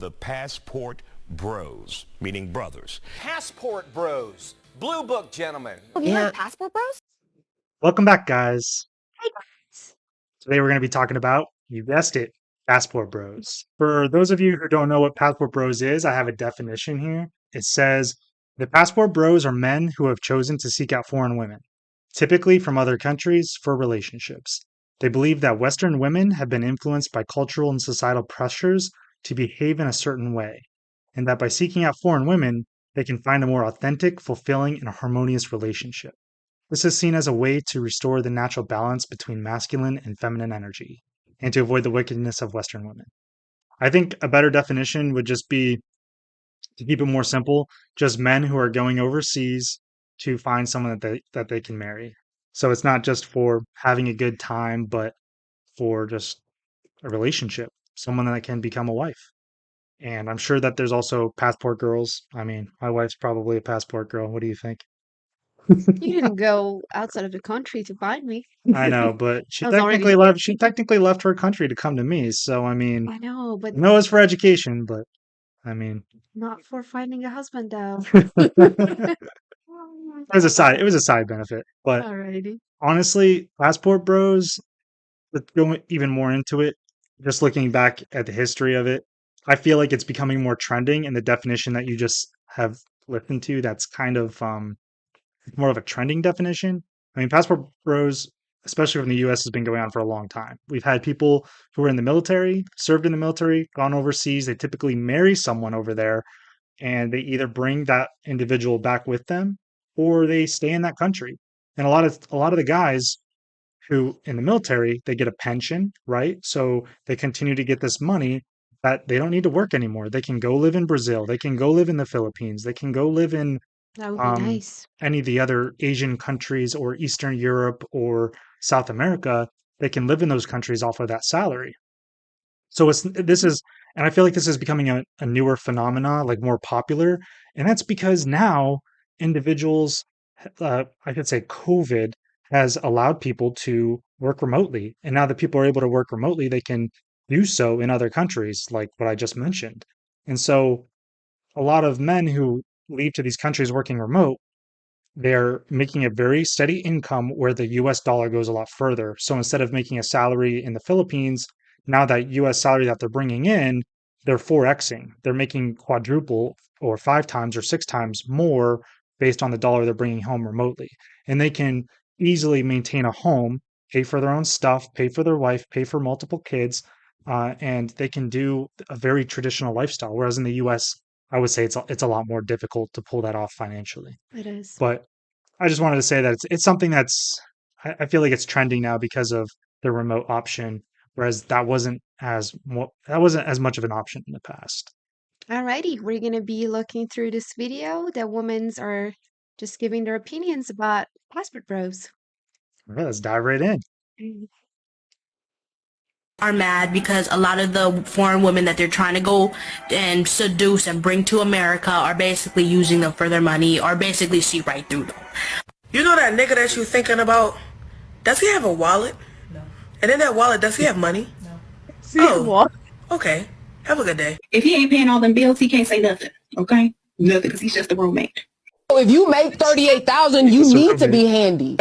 The passport bros, meaning brothers. Passport bros. Blue book gentlemen. Have you heard passport bros? Welcome back, guys. Hey guys. Today we're going to be talking about, you guessed it, passport bros. For those of you who don't know what passport bros is, I have a definition here. It says, the passport bros are men who have chosen to seek out foreign women, typically from other countries, for relationships. They believe that Western women have been influenced by cultural and societal pressures to behave in a certain way, and that by seeking out foreign women, they can find a more authentic, fulfilling, and harmonious relationship. This is seen as a way to restore the natural balance between masculine and feminine energy, and to avoid the wickedness of Western women. I think a better definition would just be, to keep it more simple, just men who are going overseas to find someone that they can marry. So it's not just for having a good time, but for just a relationship, someone that can become a wife. And I'm sure that there's also passport girls. I mean, my wife's probably a passport girl. What do you think? You didn't go outside of the country to find me. I know, but she I was already technically left. She technically left her country to come to me. So I mean, I know, but I know it's for education, but I mean, not for finding a husband though. it was a side. It was a side benefit. But Alrighty. honestly, passport bros. Let's go even more into it. Just looking back at the history of it, I feel like it's becoming more trending. And the definition that you just have listened to, that's kind of more of a trending definition. I mean, passport bros, especially from the US, has been going on for a long time. We've had people who were in the military, served in the military, gone overseas. They typically marry someone over there, and they either bring that individual back with them or they stay in that country. And a lot of the guys who in the military, they get a pension, right? So they continue to get this money that they don't need to work anymore. They can go live in Brazil. They can go live in the Philippines. They can go live in That would be nice. any of the other Asian countries or Eastern Europe or South America. They can live in those countries off of that salary. So and I feel like this is becoming a newer phenomena, like more popular. And that's because now individuals, I could say COVID has allowed people to work remotely. And now that people are able to work remotely, they can do so in other countries, like what I just mentioned. And so a lot of men who leave to these countries working remote, they're making a very steady income where the US dollar goes a lot further. So instead of making a salary in the Philippines, now that US salary that they're bringing in, they're 4xing. They're making quadruple or 5 times or 6 times more based on the dollar they're bringing home remotely. And they can easily maintain a home, pay for their own stuff, pay for their wife, pay for multiple kids, and they can do a very traditional lifestyle. Whereas in the US, I would say it's a lot more difficult to pull that off financially. It is. But I just wanted to say that it's something that's, I feel like it's trending now because of the remote option, whereas that wasn't as much of an option in the past. Alrighty, we're gonna be looking through this video. The women are just giving their opinions about passport bros. All right, let's dive right in. Are mad because a lot of the foreign women that they're trying to go and seduce and bring to America are basically using them for their money or basically see right through them. You know that nigga that you thinking about? Does he have a wallet? No. And in that wallet, does he have money? No. Oh, okay. Have a good day. If he ain't paying all them bills, he can't say nothing, okay? Nothing, because he's just a roommate. If you make $38,000, you need to be handy.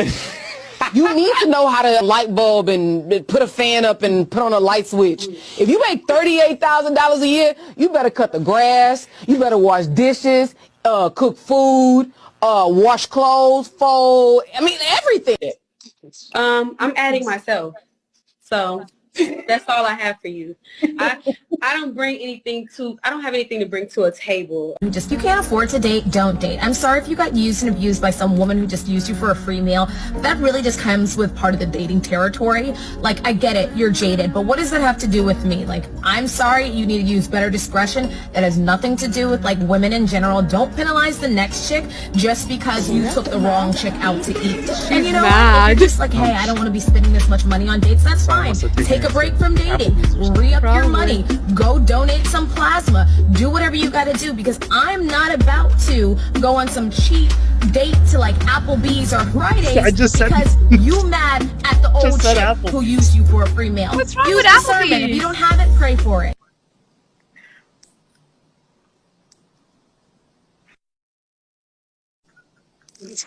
You need to know how to light bulb and put a fan up and put on a light switch. If you make $38,000 a year, you better cut the grass, you better wash dishes, cook food, wash clothes, fold, I mean, everything. I'm adding myself, so that's all I have for you. I don't have anything to bring to a table. You can't afford to date, don't date. I'm sorry if you got used and abused by some woman who just used you for a free meal. That really just comes with part of the dating territory. Like, I get it, you're jaded, but what does that have to do with me? Like, I'm sorry, you need to use better discretion. That has nothing to do with, like, women in general. Don't penalize the next chick just because you took the wrong chick out to eat. And you know, if you're just like, hey, I don't want to be spending this much money on dates, that's fine. Take a break from dating, re-up your money, go donate some plasma, do whatever you gotta do, because I'm not about to go on some cheap date to like Applebee's or Fridays because you mad at the old chick who used you for a free meal. What's wrong Use with discernment. Applebee's? If you don't have it, pray for it. He's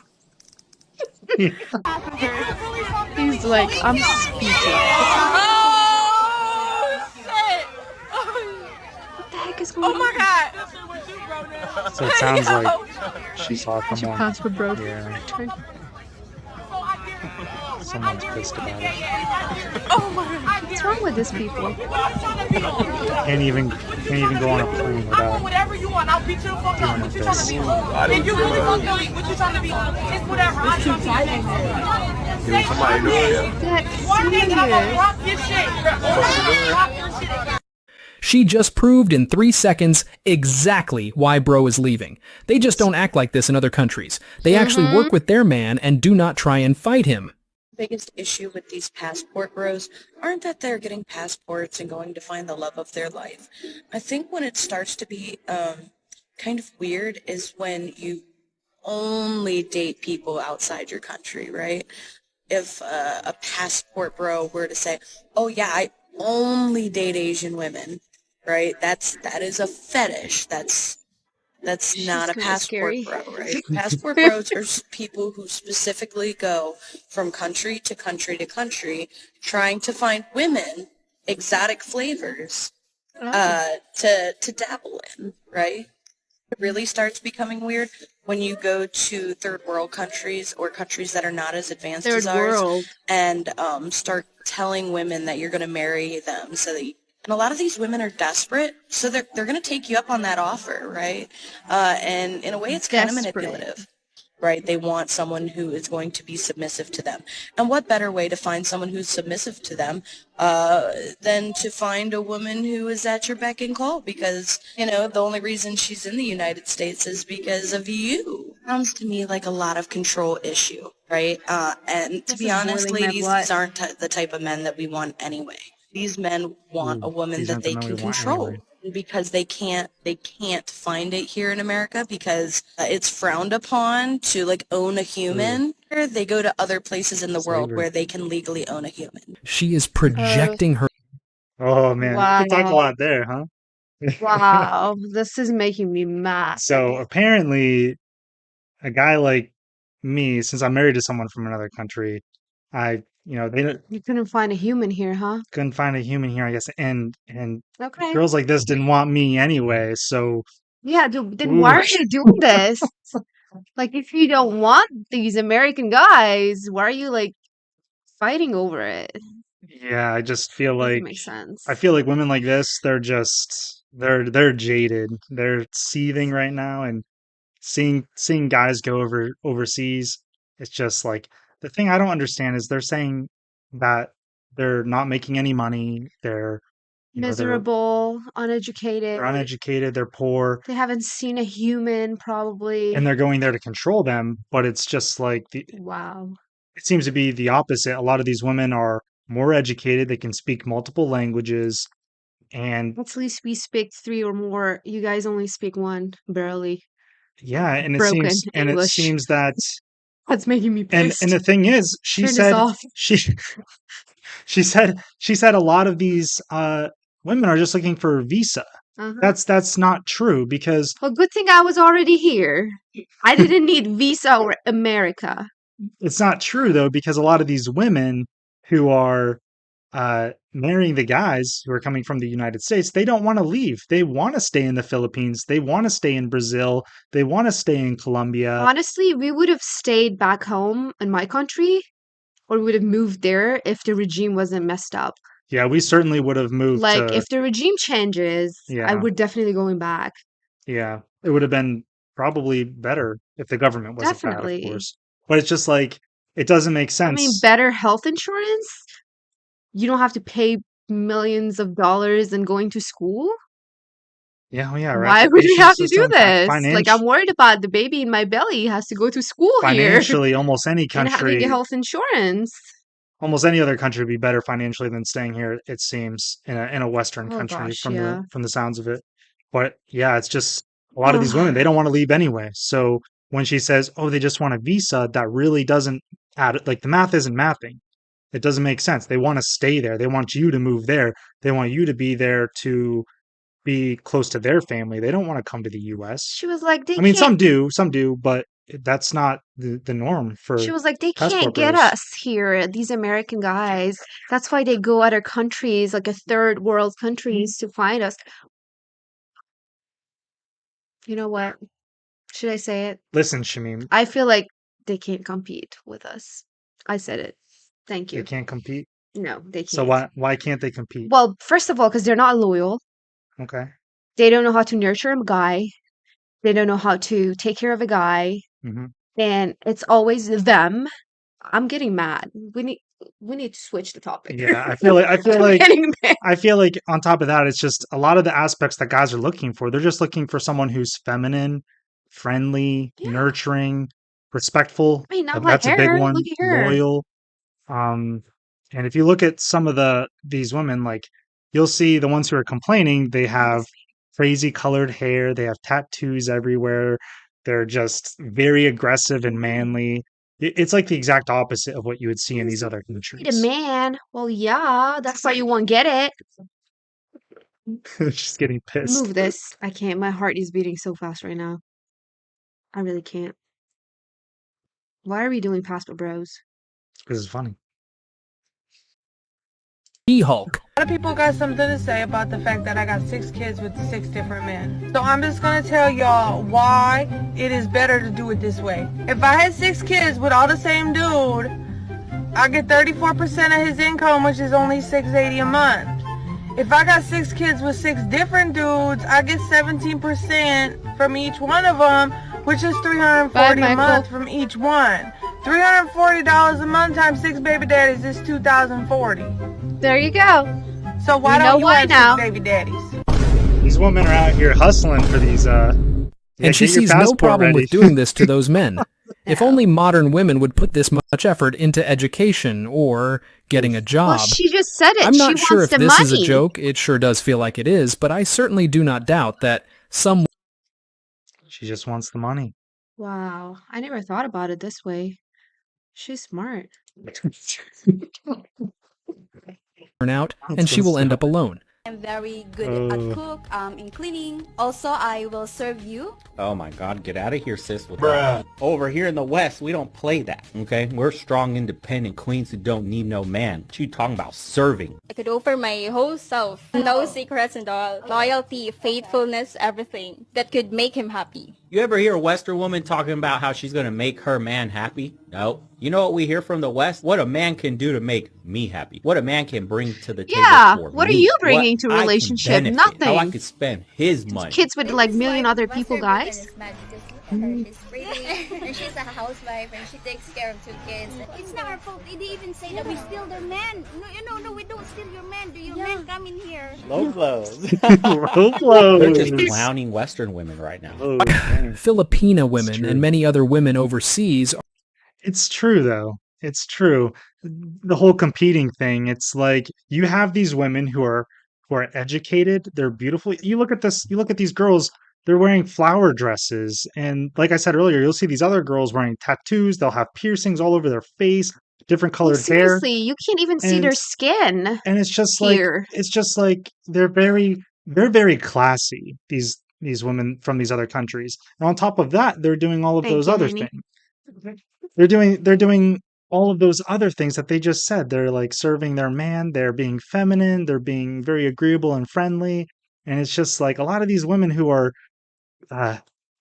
like, I'm speechless. Oh, shit. What the heck is going on? Oh, my God. So it sounds like she saw Is your someone. passport broke? Yeah, Turn. someone's pissed about it. Oh, my God. What's wrong with these people? Can't even go on a plane without Whatever you want, I'll beat you the fuck up. doing What it you trying to this. be? If you really want to be, what you trying to be? It's whatever. I'm trying to be. Somebody do it. That's One day, and I'm gonna serious. rock your shit. Rock your shit. She just proved in 3 seconds exactly why bro is leaving. They just don't act like this in other countries. They actually work with their man and do not try and fight him. Biggest issue with these passport bros aren't that they're getting passports and going to find the love of their life. I think when it starts to be kind of weird is when you only date people outside your country, right? If a passport bro were to say, oh yeah, I only date Asian women, right? That is a fetish. That's not a passport bro, right? Passport bros are people who specifically go from country to country to country trying to find women, exotic flavors, to dabble in, right? It really starts becoming weird when you go to third world countries or countries that are not as advanced as ours and start telling women that you're going to marry them so that and a lot of these women are desperate, so they're going to take you up on that offer, right? And in a way, it's kind of manipulative, right? They want someone who is going to be submissive to them. And what better way to find someone who's submissive to them than to find a woman who is at your beck and call? Because, you know, the only reason she's in the United States is because of you. Sounds to me like a lot of control issue, right? And to be honest, ladies, these aren't the type of men that we want anyway. These men want a woman that they can control because they can't find it here in America because it's frowned upon to like own a human. They go to other places in the world where they can legally own a human. She is projecting her. Oh man, you can talk a lot there, huh? Wow, this is making me mad. So apparently, a guy like me, since I'm married to someone from another country, You couldn't find a human here, huh? couldn't find a human here, I guess, and Okay. girls like this didn't want me anyway. So Yeah, then why are you doing this? Like, if you don't want these American guys, why are you like fighting over it? yeah, I just feel Doesn't like make sense. women like this, they're jaded. They're seething right now, and seeing guys go overseas, it's just like the thing I don't understand is they're saying that they're not making any money. They're Miserable, they're uneducated. uneducated. They're poor, They haven't seen a human probably. and they're going there to control them. But it's just like Wow. it seems to be the opposite. A lot of these women are more educated. They can speak multiple languages, and At least we speak 3 or more. You guys only speak 1, barely. yeah, and Broken it English. seems that That's making me and pissed. the thing is, she Turn this said off. she said a lot of these women are just looking for a visa. That's not true because Well, good thing I was already here. I didn't need visa or America. it's not true though, because a lot of these women who are marrying the guys who are coming from the United States, they don't want to leave. They want to stay in the Philippines. They want to stay in Brazil. They want to stay in Colombia. Honestly, we would have stayed back home in my country, or we would have moved there if the regime wasn't messed up. Yeah, we certainly would have moved Like, to, if the regime changes, I yeah, would definitely going back. yeah, it would have been probably better if the government wasn't bad, of Definitely. course. But it's just like it doesn't make I mean, sense. better health insurance? You don't have to pay millions of dollars and going to school? Yeah, well, yeah, right. Why The would we pension have to do system, this? Like, financial, I'm worried about the baby in my belly has to go to school here financially, almost any and having a country, health insurance. almost any other country would be better financially than staying here. It seems in a Western Oh country gosh, from yeah. the sounds of it. But yeah, it's just a lot of these women, they don't want to leave anyway. So when she says, "Oh, they just want a visa," that really doesn't add. Like the math isn't mathing. It doesn't make sense. They want to stay there. They want you to move there. They want you to be there to be close to their family. They don't want to come to the U.S. She was like, they I mean, can't. some do, but that's not the norm She for was like, they can't passport get bros. us here, these American guys. That's why they go other countries, like a third world countries, to find us. You know what? Should I say it? Listen, Shamim, I feel like they can't compete with us. I said it. Thank they you. can't compete. No, they So can't. why can't they compete? Well, first of all, because they're not loyal. Okay. They don't know how to nurture a guy. They don't know how to take care of a guy. Hmm. And it's always them. I'm getting mad. We need to switch the topic. Yeah, I feel I'm like getting mad. I feel like on top of that, it's just a lot of the aspects that guys are looking for. They're just looking for someone who's feminine, friendly, Yeah. nurturing, respectful. I mean, not like That's a big her. one. Look at her. Loyal. And if you look at some of these women, like you'll see the ones who are complaining, they have crazy colored hair, they have tattoos everywhere, they're just very aggressive and manly. It's like the exact opposite of what you would see in these other Need a countries. man. Well, yeah, that's why you won't get it. She's getting pissed. Move this. I can't. My heart is beating so fast right now. I really can't. Why are we doing Passport Bros? Because it's funny. She-Hulk. A lot of people got something to say about the fact that I got 6 kids with 6 different men. So I'm just gonna tell y'all why it is better to do it this way. If I had 6 kids with all the same dude, I get 34% of his income, which is only $680 a month. If I got 6 kids with 6 different dudes, I get 17% from each one of them, which is $340 a month from each one. $340 a month times 6 baby daddies is $2,040. There you go. So why don't you have 6 baby daddies? These women are out here hustling for these And she sees no problem with doing this to those men. If only modern women would put this much effort into education or getting a job. Well, she just said it. I'm not she sure wants if the this money. is a joke. It sure does feel like it is, but I certainly do not doubt that some... She just wants the money. Wow. I never thought about it this way. She's smart. turn out, and she will end up alone. I'm very good at cook, in cleaning. Also, I will serve you. Oh my God, get out of here, sis. With that. Over here in the West, we don't play that, okay? We're strong, independent queens who don't need no man. What you talking about serving? I could offer my whole self. No secrets and all. Loyalty, faithfulness, everything that could make him happy. You ever hear a Western woman talking about how she's going to make her man happy? No. You know what we hear from the West? What a man can do to make me happy. What a man can bring to the table for What me. are you bringing What to a I can relationship? benefit. Nothing. How I could spend his money. Kids with like million other people, guys. She's pretty and she's a housewife and she takes care of 2 kids. It's not our fault. They even say that we steal their man. No, we don't steal your man. Do your man come in here? Low blows. Low blows. They're just clowning Western women right now. Filipina women and many other women overseas. It's true, though. It's true. The whole competing thing, it's like you have these women who are educated, they're beautiful. You look at this, you look at these girls, they're wearing flower dresses. And like I said earlier, you'll see these other girls wearing tattoos, they'll have piercings all over their face, different colored hair. Seriously, you can't even see their skin. And it's just here. like they're very classy, these women from these other countries. And on top of that, they're doing all of those other things. They're doing all of those other things that they just said. They're like serving their man, they're being feminine, they're being very agreeable and friendly. And it's just like a lot of these women who are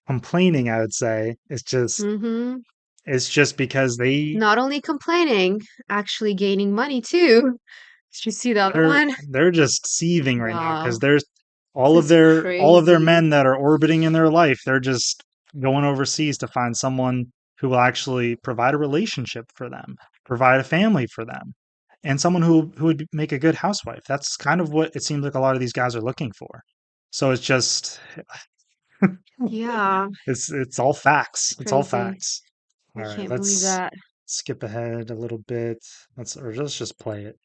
complaining, I would say, it's just because they Not only complaining, actually gaining money too. Did you see the other one? they're just seething right now because there's all This of is their crazy. men that are orbiting in their life. They're just going overseas to find someone who will actually provide a relationship for them, provide a family for them, and someone who would make a good housewife. That's kind of what it seems like a lot of these guys are looking for. So it's just Yeah. it's all facts. It's all Crazy. facts. I All right, can't believe let's that. skip ahead a little bit. Let's just play it.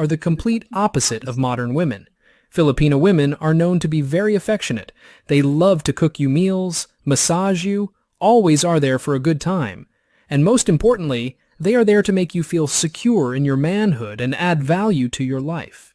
Are the complete opposite of modern women. Filipina women are known to be very affectionate. They love to cook you meals, massage you, always are there for a good time. And most importantly, they are there to make you feel secure in your manhood and add value to your life.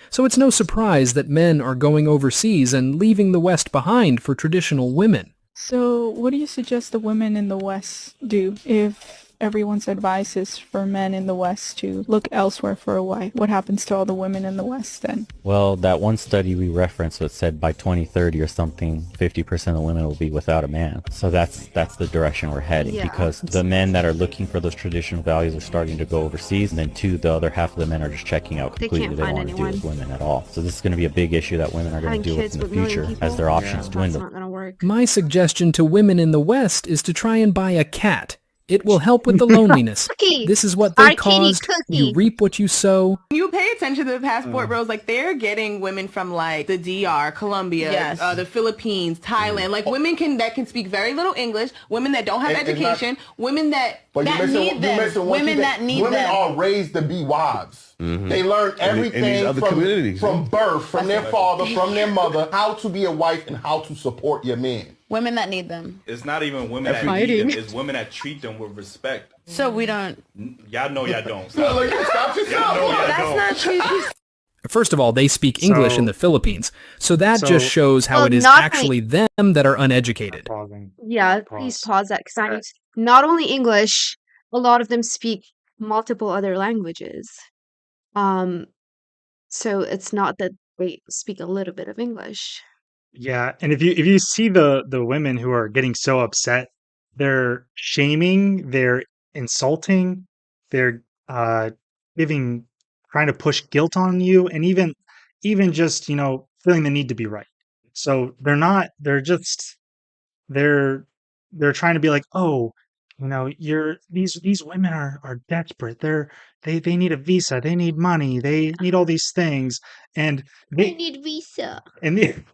So it's no surprise that men are going overseas and leaving the West behind for traditional women. So what do you suggest the women in the West do if everyone's advice is for men in the West to look elsewhere for a wife? What happens to all the women in the West then? Well, that one study we referenced that said by 2030 or something, 50% of women will be without a man. So that's the direction we're heading, because the men that are looking for those traditional values are starting to go overseas, and then the other half of the men are just checking out completely. They don't want to deal with women at all. So this is going to be a big issue that women are going to deal with in the future as their options dwindle. My suggestion to women in the West is to try and buy a cat. It will help with the loneliness. This is what they caused. You reap what you sow. You pay attention to the passport bros, like they're getting women from like the DR, Colombia, the Philippines, Thailand, like women that can speak very little English, women that don't have education, women that need them, women that need them. Women are raised to be wives. They learn everything from birth, from their father, from their mother, how to be a wife and how to support your man. Women that need them. It's not even women that need them. It's women that treat them with respect. So we don't. Y'all know y'all don't. Stop yourself. That's not true. First of all, they speak English in the Philippines, so that just shows how it is actually them that are uneducated. Yeah, please pause that, because not only English, a lot of them speak multiple other languages. So it's not that they speak a little bit of English. Yeah, and if you see the women who are getting so upset, they're shaming, they're insulting, they're trying to push guilt on you, and even just feeling the need to be right. So they're trying to be like, oh, these women are desperate. They need a visa, they need money, they need all these things, and I need visa. and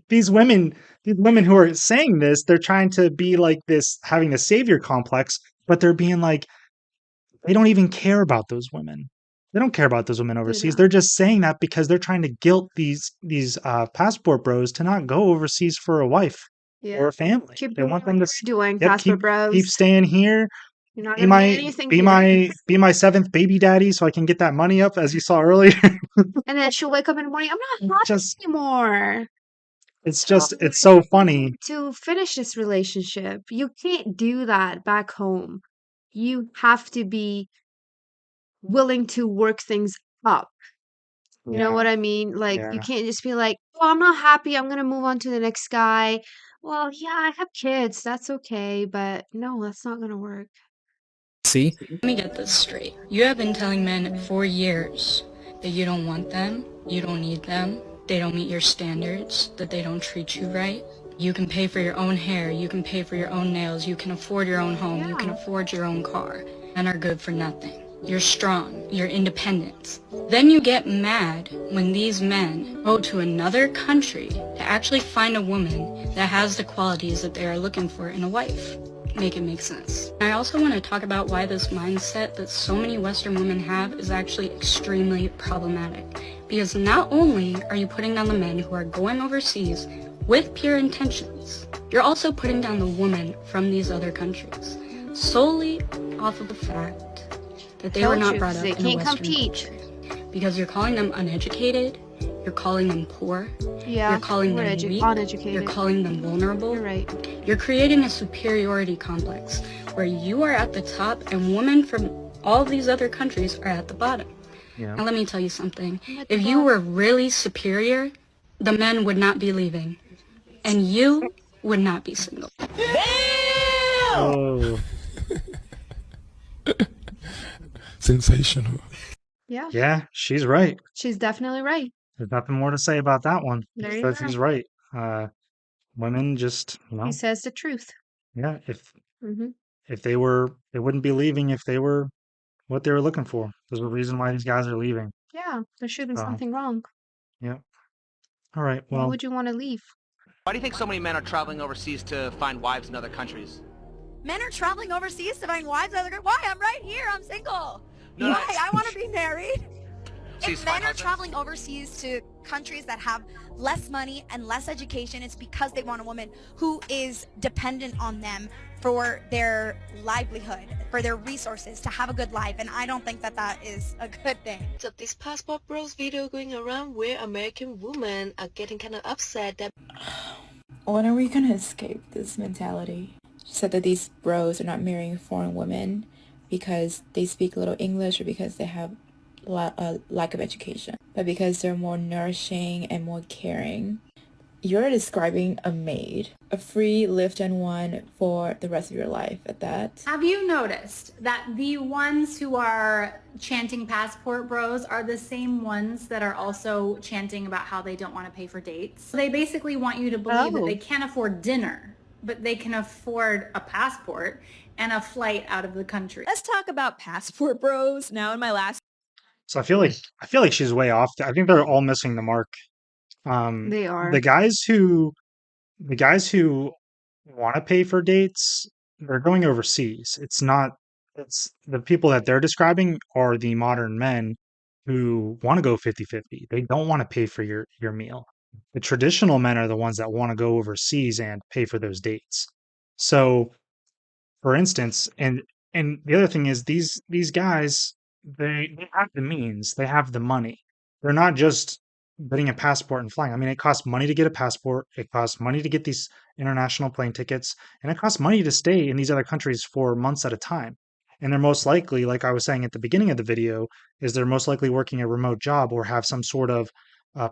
these women who are saying this, they're trying to be like this, having a savior complex, but they're being like, they don't even care about those women. They don't care about those women overseas. They're just saying that because they're trying to guilt these passport bros to not go overseas for a wife or a family. They want them to passport bros. Keep staying here. You're not gonna get anything here. Be my seventh baby daddy, so I can get that money up, as you saw earlier. And then she'll wake up in the morning, I'm not hot anymore. It's so funny. To finish this relationship, you can't do that back home. You have to be willing to work things up. You know what I mean? Like, you can't just be like, oh, I'm not happy, I'm gonna move on to the next guy. Well, yeah, I have kids, that's okay, but no, that's not gonna work. See? Let me get this straight. You have been telling men for years that you don't want them, you don't need them, they don't meet your standards, that they don't treat you right. You can pay for your own hair, you can pay for your own nails, you can afford your own home, you can afford your own car, and are good for nothing. You're strong, you're independent. Then you get mad when these men go to another country to actually find a woman that has the qualities that they are looking for in a wife. Make it make sense. I also want to talk about why this mindset that so many Western women have is actually extremely problematic. Because not only are you putting down the men who are going overseas with pure intentions, you're also putting down the women from these other countries solely off of the fact that they were not brought up in a Western culture. Because you're calling them uneducated, you're calling them poor, you're calling them weak, uneducated. You're calling them vulnerable. You're right. You're creating a superiority complex where you are at the top and women from all these other countries are at the bottom. And let me tell you something. If you were really superior, the men would not be leaving. And you would not be single. Oh. Sensational. Yeah. Yeah, she's right. She's definitely right. There's nothing more to say about that one. There you Because go. he's right. Women just, He says the truth. yeah, Hmm. if they wouldn't be leaving if they were what they were looking for. There's a reason why these guys are leaving. Yeah, there should be So, something wrong. yeah. All right. Why Well, would you want to leave? Why do you think so many men are traveling overseas to find wives in other countries? Men are traveling overseas to find wives. Why? I'm right here. I'm single. No, Why? I want to be married. She's If men fine, are husband. traveling overseas to countries that have less money and less education, it's because they want a woman who is dependent on them for their livelihood, for their resources, to have a good life. And I don't think that that is a good thing. So this passport bros video going around where American women are getting kind of upset that When are we gonna escape this mentality? She said that these bros are not marrying foreign women because they speak little English or because they have a lack of education, but because they're more nourishing and more caring. You're describing a maid, a free lift and one for the rest of your life at that. Have you noticed that the ones who are chanting passport bros are the same ones that are also chanting about how they don't want to pay for dates? They basically want you to believe that they can't afford dinner, but they can afford a passport and a flight out of the country. Let's talk about passport bros now in my last. So I feel like she's way off. I think they're all missing the mark. They are. The guys who want to pay for dates, they're going overseas. It's the people that they're describing are the modern men who want to go 50-50. They don't want to pay for your meal. The traditional men are the ones that want to go overseas and pay for those dates. So, for instance, and the other thing is these guys, they have the means, they have the money. They're not just getting a passport and flying. I mean, it costs money to get a passport, it costs money to get these international plane tickets, and it costs money to stay in these other countries for months at a time. And they're most likely, like I was saying at the beginning of the video, is they're most likely working a remote job or have some sort of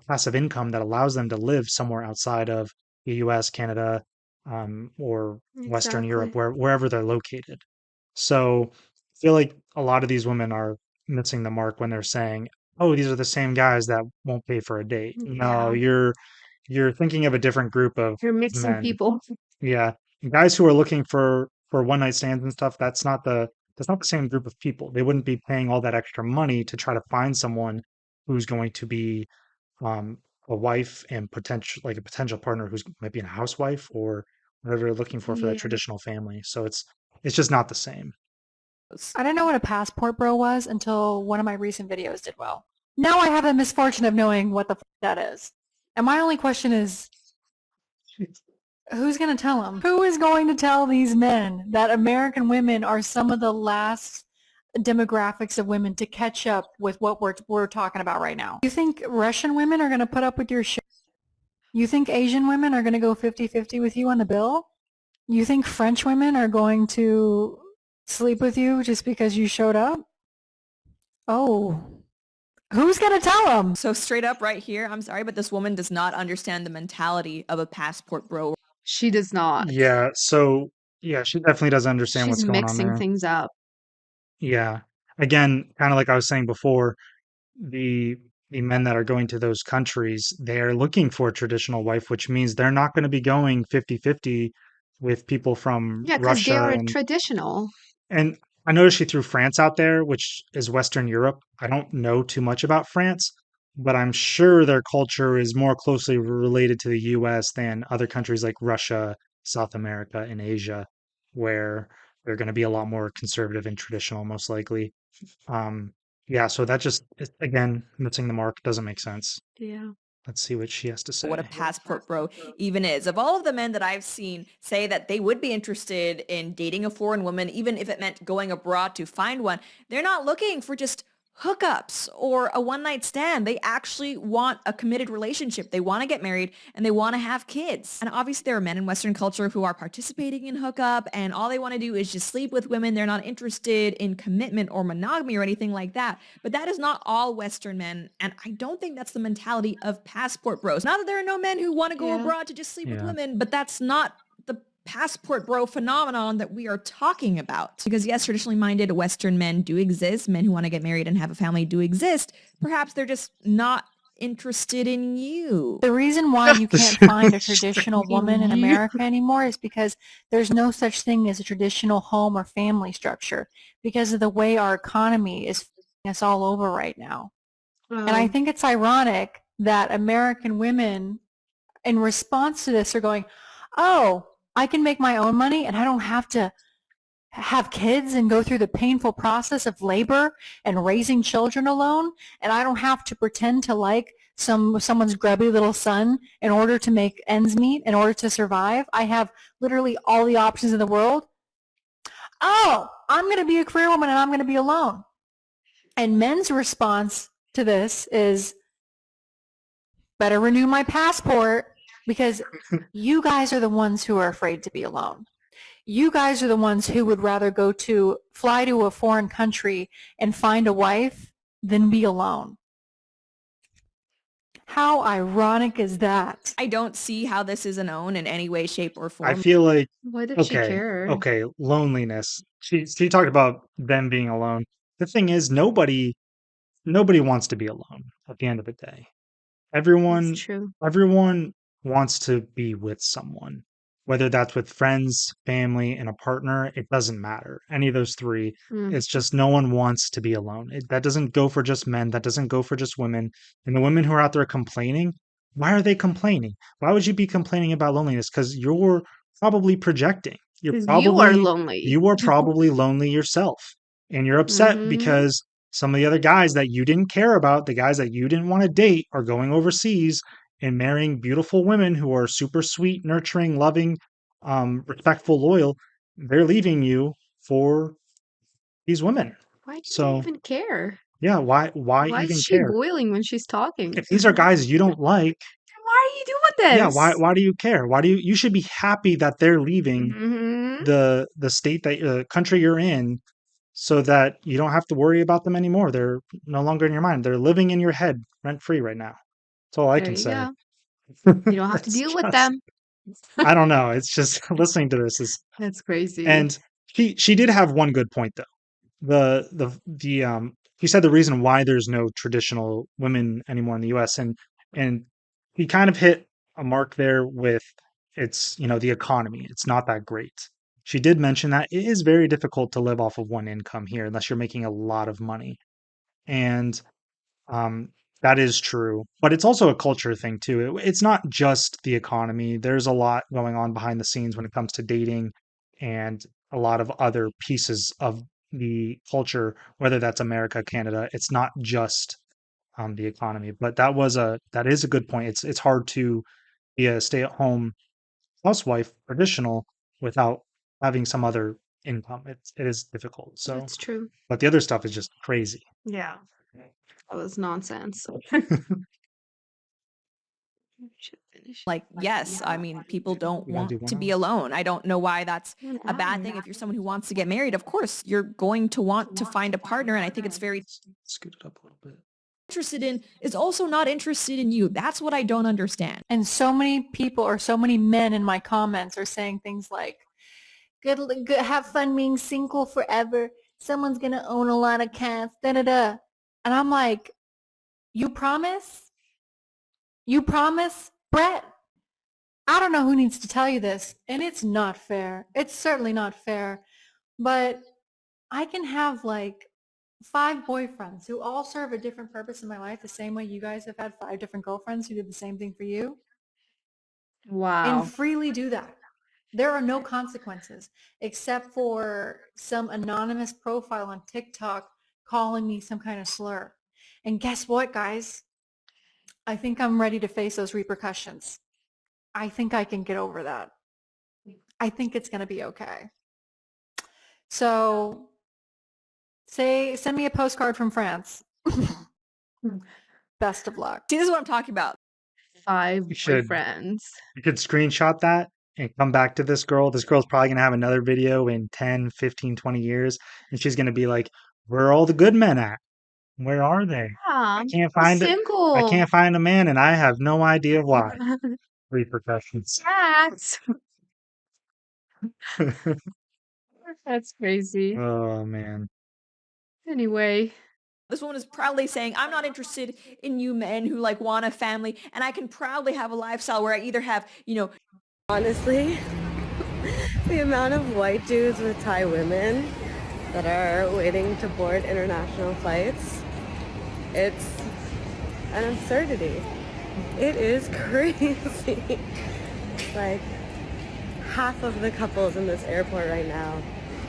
passive income that allows them to live somewhere outside of the US, Canada, or Western Europe, wherever they're located. So I feel like a lot of these women are missing the mark when they're saying, "Oh, these are the same guys that won't pay for a date." No, you're thinking of a different group of You're mixing men. people. Yeah, guys who are looking for one night stands and stuff. That's not the same group of people. They wouldn't be paying all that extra money to try to find someone who's going to be um, a wife and a potential partner who's might be a housewife or whatever they're looking for that Yeah. traditional family. So it's just not the same. I didn't know what a passport bro was until one of my recent videos did well. Now I have the misfortune of knowing what the that is. And my only question is, who's going to tell them? Who is going to tell these men that American women are some of the last demographics of women to catch up with what we're talking about right now? You think Russian women are going to put up with your shit? You think Asian women are going to go 50-50 with you on the bill? You think French women are going to sleep with you just because you showed up? Oh, who's going to tell them? So straight up right here, I'm sorry, but this woman does not understand the mentality of a passport bro. She does not. Yeah, so yeah, she definitely doesn't understand what's She's going on mixing there. things up. Yeah. Again, kind of like I was saying before, the men that are going to those countries, they're looking for a traditional wife, which means they're not going to be going 50-50 with people from Yeah, because they Russia are traditional. and I noticed she threw France out there, which is Western Europe. I don't know too much about France, but I'm sure their culture is more closely related to the US than other countries like Russia, South America, and Asia, where they're going to be a lot more conservative and traditional, most likely. Yeah, so that just, again, missing the mark doesn't make sense. Yeah. Let's see what she has to say. What a passport bro even is. Of all of the men that I've seen say that they would be interested in dating a foreign woman, even if it meant going abroad to find one, they're not looking for just hookups or a one-night stand. They actually want a committed relationship. They want to get married and they want to have kids. And obviously there are men in Western culture who are participating in hookup and all they want to do is just sleep with women. They're not interested in commitment or monogamy or anything like that. But that is not all Western men. And I don't think that's the mentality of passport bros. Not that there are no men who want to go abroad to just sleep with women, but that's not the passport bro phenomenon that we are talking about. Because yes, traditionally minded Western men do exist. Men who want to get married and have a family do exist. Perhaps they're just not interested in you. The reason why you can't find a traditional woman in America anymore is because there's no such thing as a traditional home or family structure because of the way our economy is f***ing us all over right now. And I think it's ironic that American women, in response to this, are going, oh, I can make my own money and I don't have to have kids and go through the painful process of labor and raising children alone, and I don't have to pretend to like someone's grubby little son in order to make ends meet, in order to survive. I have literally all the options in the world. Oh, I'm going to be a career woman and I'm going to be alone. And men's response to this is, better renew my passport Because you guys are the ones who are afraid to be alone. You guys are the ones who would rather fly to a foreign country and find a wife than be alone. How ironic is that? I don't see how this is an own in any way, shape, or I form. feel like Why does she care? okay, loneliness. She talked about them being alone. The thing is, nobody wants to be alone at the end of the day. That's Everyone true. everyone wants to be with someone, whether that's with friends, family, and a partner. It doesn't matter. Any of those three. Mm. It's just no one wants to be alone. That doesn't go for just men. That doesn't go for just women. And the women who are out there complaining, why are they complaining? Why would you be complaining about loneliness? Because you're probably projecting. Because you are lonely. You are probably lonely yourself, and you're upset Mhm. because some of the other guys that you didn't care about, the guys that you didn't want to date, are going overseas and marrying beautiful women who are super sweet, nurturing, loving, respectful, loyal. They're leaving you for these women. Why do you So even care? yeah, why Why is even she care? boiling when she's talking? If these are guys you don't like, Why are you doing yeah, this? why do you care? Why do you should be happy that they're leaving Mhm. the state that country you're in, so that you don't have to worry about them anymore. They're no longer in your mind. They're living in your head rent free right now. That's all I There can you say. go. You don't have to It's deal with just them. I don't know. It's just listening to this is That's crazy. and she did have one good point though. He said the reason why there's no traditional women anymore in the US, and he kind of hit a mark there with it's, the economy. It's not that great. She did mention that it is very difficult to live off of one income here unless you're making a lot of money. And um, that is true, but it's also a culture thing too. It's not just the economy. There's a lot going on behind the scenes when it comes to dating and a lot of other pieces of the culture, whether that's America, Canada. It's not just the economy, but that is a good point. It's hard to be a stay-at-home housewife, traditional, without having some other income. It is difficult. So, That's true. but the other stuff is just crazy. Yeah. That was nonsense. Like, yes, I mean, people don't We gotta do want one to be hour. alone. I don't know why that's An a bad hour. thing. If you're someone who wants to get married, of course, you're going to want to find a partner. And I think it's very Scoot it up a little bit. interested in is also not interested in you. That's what I don't understand. And so many people or so many men in my comments are saying things like, good, have fun being single forever. Someone's going to own a lot of cats, da-da-da. And I'm like, you promise? You promise? Brett, I don't know who needs to tell you this, and it's not fair. It's certainly not fair. But I can have like 5 boyfriends who all serve a different purpose in my life, the same way you guys have had 5 different girlfriends who did the same thing for you. Wow. And freely do that. There are no consequences except for some anonymous profile on TikTok calling me some kind of slur. And guess what, guys? I think I'm ready to face those repercussions. I think I can get over that. I think it's going to be okay. So send me a postcard from France. Best of luck. See, this is what I'm talking about. 5 You should. boyfriends. You could screenshot that and come back to this girl. This girl's probably going to have another video in 10, 15, 20 years. And she's going to be like, where are all the good men at? Where are they? Yeah, I can't I'm find it. single. I can't find a man and I have no idea why. Repercussions. Facts. That's crazy. Oh, man. Anyway. This woman is proudly saying, I'm not interested in you men who like want a family, and I can proudly have a lifestyle where I either have, Honestly, the amount of white dudes with Thai women that are waiting to board international flights, it's an absurdity. It is crazy. Like, half of the couples in this airport right now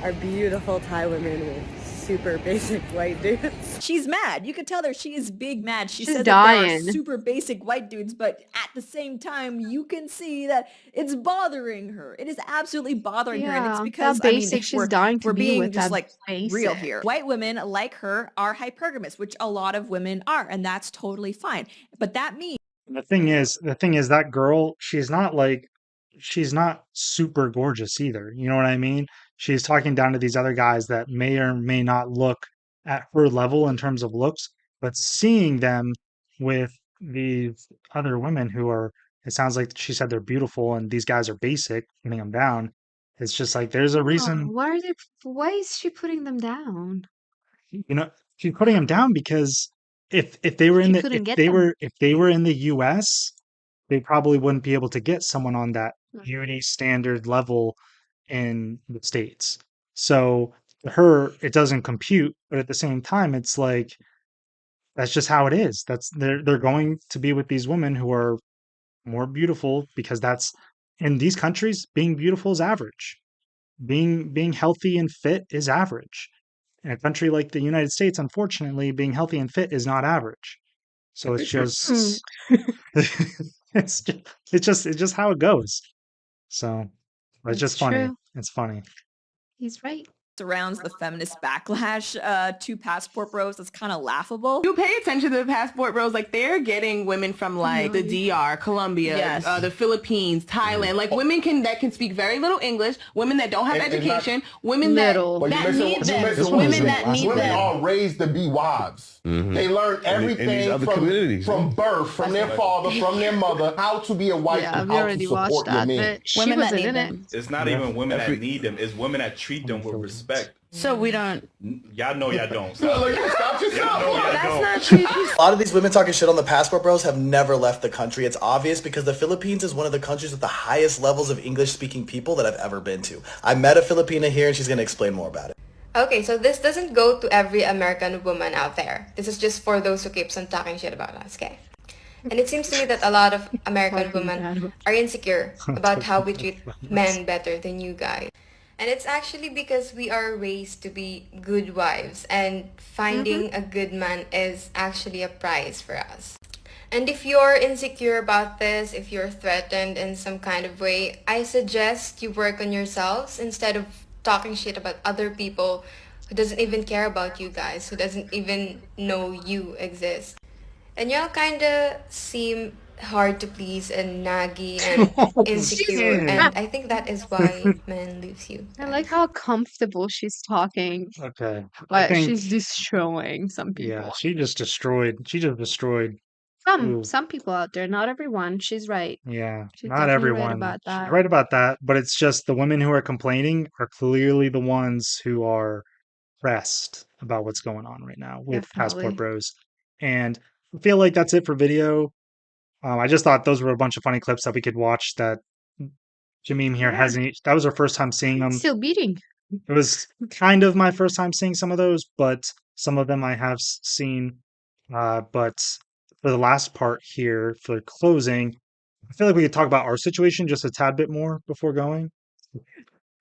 are beautiful Thai women with super basic white dudes. She's mad. You can tell her she is big mad. She She's said that there dying. are super basic white dudes, but at the same time, you can see that it's bothering her. It is absolutely bothering her, and it's Yeah, because that basic she's dying to we're be being with, just that like real basic. here. White women like her are hypergamous, which a lot of women are, and that's totally fine. But that means The thing is that girl, she's not super gorgeous either. You know what I mean? She's talking down to these other guys that may or may not look at her level in terms of looks, but seeing them with these other women who are, it sounds like she said they're beautiful and these guys are basic, putting them down. It's just like there's a Oh, reason, why is she putting them down? you know, she's putting them down because if they were in She the couldn't get them. if they were in the US, they probably wouldn't be able to get someone on that beauty standard level in the States. So to her, it doesn't compute, but at the same time, it's like that's just how it is. That's they're going to be with these women who are more beautiful because that's in these countries, being beautiful is average. Being healthy and fit is average. In a country like the United States, unfortunately, being healthy and fit is not average. So it's just it's just how it goes. So it's That's just funny. true. It's funny. He's right. Surrounds the feminist backlash to passport bros. That's kind of laughable. You pay attention to the passport bros, like they're getting women from like the DR, Colombia, the Philippines, Thailand, like women that can speak very little English, women that don't have education, women that need them, women that need women them. are raised to be wives. They learn everything from birth, from their father, from their mother, how to be a wife and how to support your man. Women that need them. It's not even women that need them. It's women that treat them with respect. So we don't. Y'all know y'all don't. That's not true. A lot of these women talking shit on the passport bros have never left the country. It's obvious because the Philippines is one of the countries with the highest levels of English-speaking people that I've ever been to. I met a Filipina here, and she's going to explain more about it. Okay, so this doesn't go to every American woman out there. This is just for those who keeps on talking shit about us, okay? And it seems to me that a lot of American women are insecure about how we treat men better than you guys. And it's actually because we are raised to be good wives, and finding a good man is actually a prize for us. And if you're insecure about this, if you're threatened in some kind of way, I suggest you work on yourselves instead of talking shit about other people who doesn't even care about you guys, who doesn't even know you exist. And y'all kind of seem hard to please and naggy and insecure, and I think that is why men leaves you. I like how comfortable she's talking, Okay. but think, she's destroying some people. yeah, she just destroyed Some people out there, not everyone. She's right. Yeah, She's not definitely everyone. right about She's that. right about that, but it's just the women who are complaining are clearly the ones who are pressed about what's going on right now with Definitely. Passport Bros. And I feel like that's it for video. I just thought those were a bunch of funny clips that we could watch that Jameen here hasn't. That was her first time seeing them. Still beating. It was kind of my first time seeing some of those, but some of them I have seen. But for the last part here, for closing, I feel like we could talk about our situation just a tad bit more before going.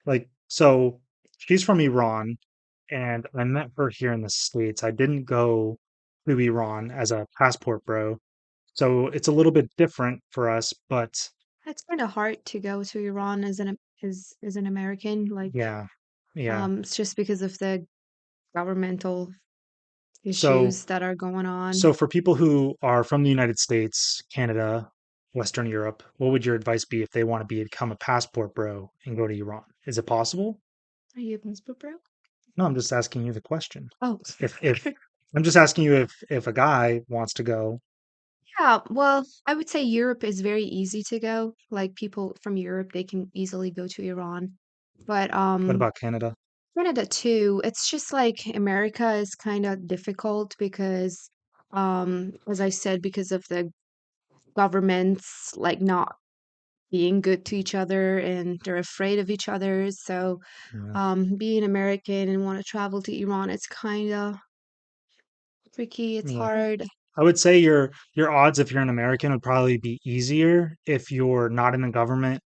Like, so she's from Iran, and I met her here in the States. I didn't go to Iran as a passport bro, so it's a little bit different for us, but It's kind of hard to go to Iran as an American. Like, yeah, yeah. it's just because of the governmental So, issues that are going on. so for people who are from the United States, Canada, Western Europe, what would your advice be if they want to become a passport bro and go to Iran? Is it possible? Are you a passport bro? No, I'm just asking you the question. Oh, If I'm just asking you if a guy wants to go, yeah. Well, I would say Europe is very easy to go. Like people from Europe, they can easily go to Iran. But what about Canada? Canada too. It's just like America is kind of difficult because, as I said, because of the governments like not being good to each other and they're afraid of each other. So, Yeah. being American and want to travel to Iran, it's kind of tricky. It's Yeah. hard. I would say your odds if you're an American would probably be easier if you're not in the government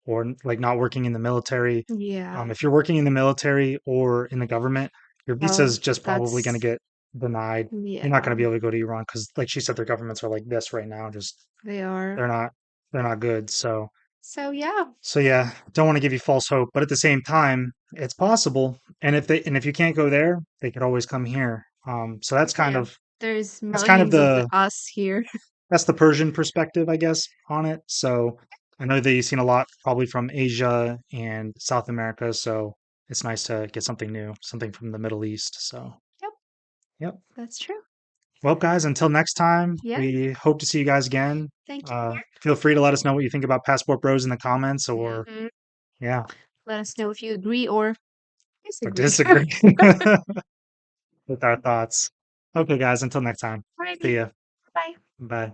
or like not working in the military. Yeah. If you're working in the military or in the government, your visa Oh, is just probably going to that's get denied. You're not going to yeah. be able to go to Iran because, like she said, their governments are like this right now. Just They are. they're not good. So So yeah. yeah, don't want to give you false hope, but at the same time, it's possible. And if you can't go there, they could always come here. So that's kind Yeah. of There's that's kind of millions of the us here. that's the Persian perspective, I guess, on it. So I know that you've seen a lot probably from Asia and South America. So it's nice to get something new, something from the Middle East. So yep. That's true. Well, guys, until next time, Yeah. we hope to see you guys again. Thank you. Feel free to let us know what you think about Passport Bros in the comments, or yeah, let us know if you agree or or disagree. disagree with our thoughts. Okay, guys, until next time. Alrighty. See ya. Bye. Bye.